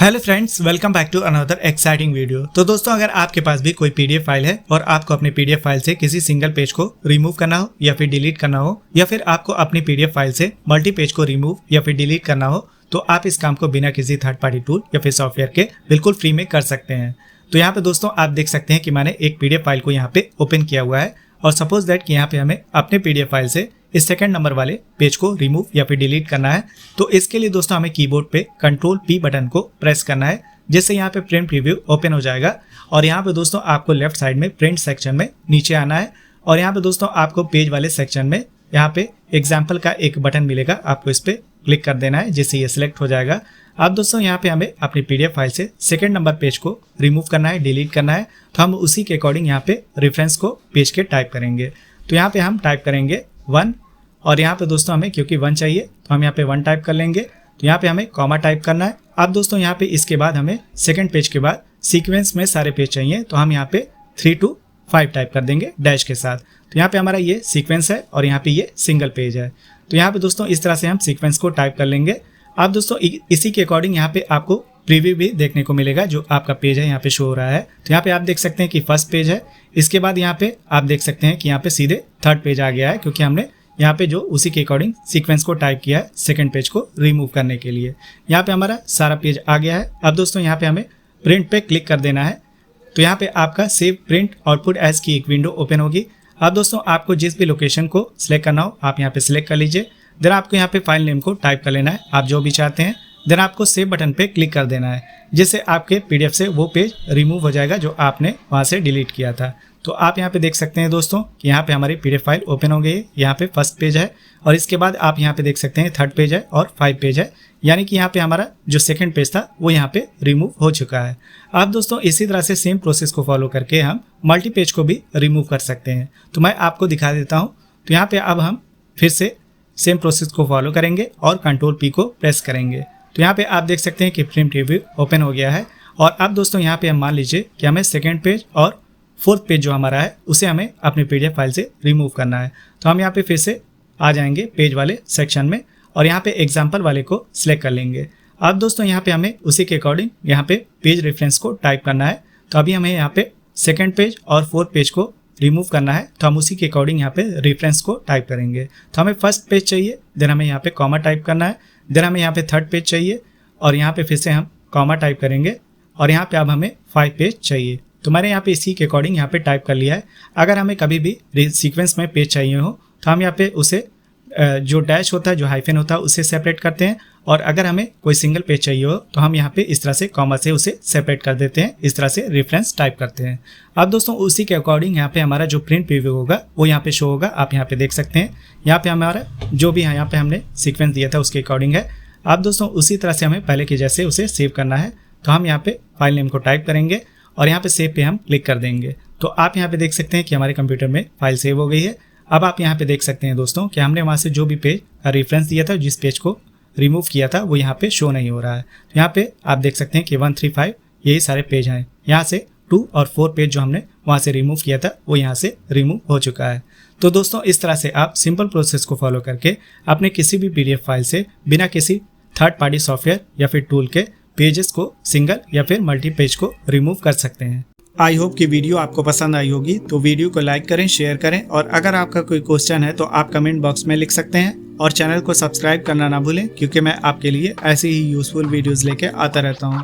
Hello friends, welcome back to another exciting video. तो दोस्तों, अगर आपके पास भी कोई पीडीएफ फाइल है और आपको अपने पीडीएफ फाइल से किसी सिंगल पेज को रिमूव करना हो या फिर डिलीट करना हो, या फिर आपको अपनी पीडीएफ फाइल से मल्टी पेज को रिमूव या फिर डिलीट करना हो, तो आप इस काम को बिना किसी थर्ड पार्टी टूल या फिर सॉफ्टवेयर के बिल्कुल फ्री में कर सकते हैं। तो यहाँ पे दोस्तों आप देख सकते हैं कि मैंने एक पीडीएफ फाइल को यहाँ पे ओपन किया हुआ है और सपोज दैट कि यहाँ पे हमें अपने पीडीएफ फाइल से इस सेकंड नंबर वाले पेज को रिमूव या फिर डिलीट करना है। तो इसके लिए दोस्तों हमें कीबोर्ड पे कंट्रोल P बटन को प्रेस करना है, जिससे यहाँ पे प्रिंट प्रीव्यू ओपन हो जाएगा। और यहाँ पे दोस्तों आपको लेफ्ट साइड में प्रिंट सेक्शन में नीचे आना है और यहाँ पे दोस्तों आपको पेज वाले सेक्शन में यहाँ पे एग्जाम्पल का एक बटन मिलेगा, आपको इस पर क्लिक कर देना है, जिससे ये सिलेक्ट हो जाएगा। अब दोस्तों यहाँ पे हमें अपनी पीडीएफ फाइल से सेकंड नंबर पेज को रिमूव करना है, डिलीट करना है। तो हम उसी के अकॉर्डिंग यहाँ पे रेफरेंस को पेज के टाइप करेंगे। तो यहाँ पे हम टाइप करेंगे 1 और यहाँ पे दोस्तों हमें क्योंकि 1 चाहिए तो हम यहाँ पे 1 टाइप कर लेंगे। तो यहाँ पे हमें कॉमा टाइप करना है। अब दोस्तों यहाँ पे इसके बाद हमें सेकंड पेज के बाद सीक्वेंस में सारे पेज चाहिए, तो हम यहाँ पे 3 to 5 टाइप कर देंगे डैश के साथ। तो यहाँ पे हमारा ये सीक्वेंस है और यहाँ पे ये सिंगल पेज है। तो यहाँ पे दोस्तों इस तरह से हम सीक्वेंस को टाइप कर लेंगे। अब दोस्तों इसी के अकॉर्डिंग यहाँ पे आपको प्रीव्यू भी देखने को मिलेगा, जो आपका पेज है यहाँ पे शो हो रहा है। तो यहाँ पे आप देख सकते हैं कि फर्स्ट पेज है, इसके बाद यहाँ पे आप देख सकते हैं कि यहाँ पे सीधे थर्ड पेज आ गया है, क्योंकि हमने यहाँ पे जो उसी के अकॉर्डिंग सीक्वेंस को टाइप किया है सेकंड पेज को रिमूव करने के लिए। यहाँ पे हमारा सारा पेज आ गया है। अब दोस्तों यहाँ पे हमें प्रिंट पे क्लिक कर देना है। तो यहाँ पे आपका सेव प्रिंट आउटपुट एज की एक विंडो ओपन होगी। अब दोस्तों आपको जिस भी लोकेशन को सिलेक्ट करना हो आप यहाँ पे सिलेक्ट कर लीजिए। देन आपको यहाँ पे फाइल नेम को टाइप कर लेना है, आप जो भी चाहते हैं। देन आपको सेव बटन पे क्लिक कर देना है, जिससे आपके पीडीएफ से वो पेज रिमूव हो जाएगा जो आपने वहाँ से डिलीट किया था। तो आप यहाँ पे देख सकते हैं दोस्तों कि यहाँ पे हमारी पीडीएफ फाइल ओपन हो गई है। यहाँ पे फर्स्ट पेज है और इसके बाद आप यहाँ पे देख सकते हैं थर्ड पेज है और 5 पेज है, यानी कि यहाँ पे हमारा जो सेकंड पेज था वो यहाँ पे रिमूव हो चुका है। अब दोस्तों इसी तरह से सेम प्रोसेस को फॉलो करके हम मल्टी पेज को भी रिमूव कर सकते हैं। तो मैं आपको दिखा देता हूँ। तो यहाँ पे अब हम फिर से सेम प्रोसेस को फॉलो करेंगे और कंट्रोल P को प्रेस करेंगे। तो यहाँ पे आप देख सकते हैं कि प्रिंट प्रीव्यू ओपन हो गया है। और अब दोस्तों यहाँ पे हम मान लीजिए कि हमें सेकंड पेज और फोर्थ पेज जो हमारा है उसे हमें अपनी पीडीएफ फाइल से रिमूव करना है। तो हम यहाँ पे फिर से आ जाएंगे पेज वाले सेक्शन में और यहाँ पे एग्जाम्पल वाले को सिलेक्ट कर लेंगे। अब दोस्तों यहाँ पे हमें उसी के अकॉर्डिंग यहाँ पे पेज रेफरेंस को टाइप करना है। तो अभी हमें यहाँ पे सेकंड पेज और फोर्थ पेज को रिमूव करना है, तो हम उसी के अकॉर्डिंग यहाँ पे रेफरेंस को टाइप करेंगे। तो हमें फर्स्ट पेज चाहिए, देन हमें यहाँ पे कॉमा टाइप करना है। देन हमें यहाँ पे थर्ड पेज चाहिए और यहाँ पे फिर से हम कॉमा टाइप करेंगे और यहाँ पे अब हमें 5 पेज चाहिए। तो मैंने यहाँ पे इसी के अकॉर्डिंग यहाँ पे टाइप कर लिया है। अगर हमें कभी भी सीक्वेंस में पेज चाहिए हो तो हम यहाँ पे उसे जो डैश होता है, जो हाइफन होता है, उसे सेपरेट करते हैं। और अगर हमें कोई सिंगल पेज चाहिए हो तो हम यहाँ पे इस तरह से कॉमा से उसे सेपरेट कर देते हैं, इस तरह से रेफरेंस टाइप करते हैं। अब दोस्तों उसी के अकॉर्डिंग यहाँ पे हमारा जो प्रिंट प्रीव्यू होगा वो यहाँ पे शो होगा, आप यहाँ पे देख सकते हैं। यहाँ पे हमारा जो भी है यहाँ पे हमने सीक्वेंस दिया था उसके अकॉर्डिंग है। अब दोस्तों उसी तरह से हमें पहले के जैसे उसे सेव करना है। तो हम यहाँ पे फाइल नेम को टाइप करेंगे और यहाँ पे सेव पे हम क्लिक कर देंगे। तो आप यहाँ पे देख सकते हैं कि हमारे कंप्यूटर में फाइल सेव हो गई है। अब आप यहाँ पे देख सकते हैं दोस्तों कि हमने वहाँ से जो भी पेज का रेफरेंस दिया था, जिस पेज को रिमूव किया था, वो यहाँ पे शो नहीं हो रहा है। तो यहाँ पे आप देख सकते हैं कि 1, 3, 5 यही सारे पेज हैं। यहाँ से 2 और 4 पेज जो हमने वहाँ से रिमूव किया था वो यहाँ से रिमूव हो चुका है। तो दोस्तों इस तरह से आप सिंपल प्रोसेस को फॉलो करके अपने किसी भी पीडीएफ फाइल से बिना किसी थर्ड पार्टी सॉफ्टवेयर या फिर टूल के पेजेस को सिंगल या फिर मल्टी पेज को रिमूव कर सकते हैं। आई होप कि वीडियो आपको पसंद आई होगी। तो वीडियो को लाइक करें, शेयर करें और अगर आपका कोई क्वेश्चन है तो आप कमेंट बॉक्स में लिख सकते हैं। और चैनल को सब्सक्राइब करना ना भूलें, क्योंकि मैं आपके लिए ऐसे ही यूजफुल वीडियोस लेके आता रहता हूँ।